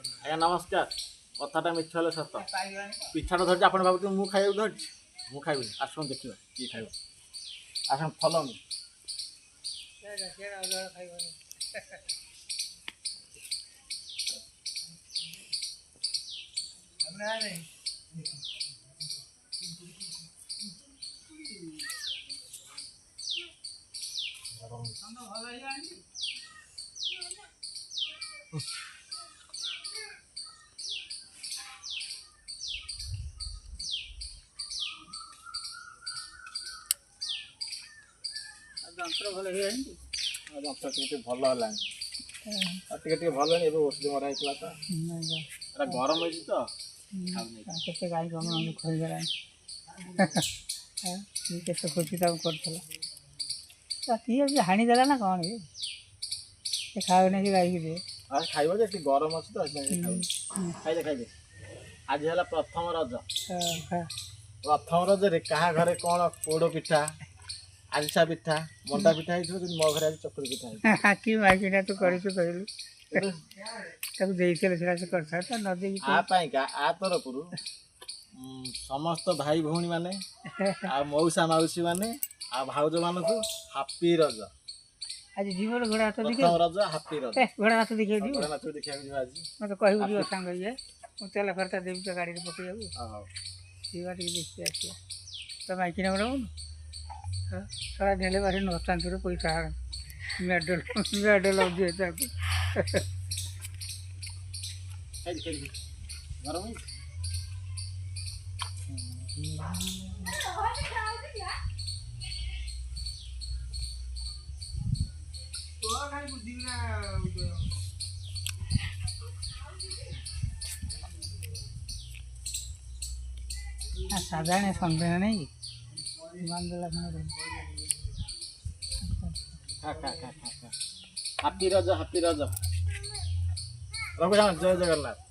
ଆଜ୍ଞା ନମସ୍କାର। କଥାଟା ମିଛ ହେଲେ ସତ। ପିଠାଟା ଧରିଛି ଆପଣ ଭାବୁଛନ୍ତି ମୁଁ ଖାଇବାକୁ ଧରିଛି। ମୁଁ ଖାଇବିନି, ଆସନ୍ତୁ ଦେଖିବା କିଏ ଖାଇବ। ଆସନ୍ତୁ ଫଲୋ ମି। ଯନ୍ତ୍ର ଭଲ ହେଇଯାନ୍ତି। ଯନ୍ତ୍ର ଟିକେ ଭଲ ହେଲାଣି, ଆଉ ଟିକେ ଭଲ ହେଲାଣି। ଏବେ ଔଷଧ ମରା ହେଇଥିଲା ତ, ଏଟା ଗରମ ହେଇଛି ତ କେତେ ଗାଈ ଗମ ଖୋଇଗଲାଣି। କେତେ ଖୁସି ତାକୁ କରୁଥିଲା। କିଏ ବି ହାଣିଦେଲା ନା କ'ଣ ସେ ଖାଉନି ସେ ଗାଈକି ଦିଏ। ଖାଇବ ଯେ ଟିକେ ଗରମ ଅଛି ତ ଖାଇଦେ ଖାଇଦେ। ଆଜି ହେଲା ପ୍ରଥମ ରଜ। ପ୍ରଥମ ରଜରେ କାହା ଘରେ କ'ଣ ପୋଡ଼ ପିଠା, ଆରିସା ପିଠା, ମଣ୍ଡା ପିଠା ହେଇଥିବ, କିନ୍ତୁ ମୋ ଘରେ ଆଜି ଚକୁଳି ପିଠା ହେଇଥିବ। କି ମାଗିନା ତୁ କରିଛୁ କହିଲୁ, ତାକୁ ଦେଇଥିଲେ ସେଟା ସେ କରିଥାନ୍ତା ନ ଦେଇକି ଆ ପାଇଁକା ଆ ତରଫରୁ ସମସ୍ତ ଭାଇ ଭଉଣୀ ମାନେ ଆଉ ମଉସା ମାଉସୀ ମାନେ ଆଉ ଭାଉଜ ମାନଙ୍କୁ ହାପି ରଜ। ଆଜି ଯିବ ଘୋଡ଼ା ହାତ ପ୍ରଥମ ରଜ ହାପି ରଜ। ଘୋଡ଼ା ହାତ ଦେଖିବାକୁ ଯିବ। ଘୋଡ଼ା ନାଚ ଦେଖିବାକୁ ଯିବ ଆଜି। ମୋତେ କହିବୁ ଯିବ ସାଙ୍ଗ ଇଏ, ମୁଁ ତେଲ ଖର୍ଚ୍ଚ ଦେବି ତ ଗାଡ଼ିରେ ପକେଇବାକୁ। ହଉ ଯିବା ଟିକେ ଦେଖି ଆସିବା। ତ ମାଇକିନା ଗୋଟେ ହଉନି ସାରା ନେଲେ ଭାରି ନଚାନ୍ତୁରେ ପଇସା ମେଡଲ ଦିଏ ତାକୁ। ଗରମ ସାଧାରଣ ସନ୍ଦେହ ନାଇଁ ବାନ୍ଧିଲା ହାପି ରଜ ହାପି ରଜ। ରଘୁ ଜୟ ଜଗନ୍ନାଥ।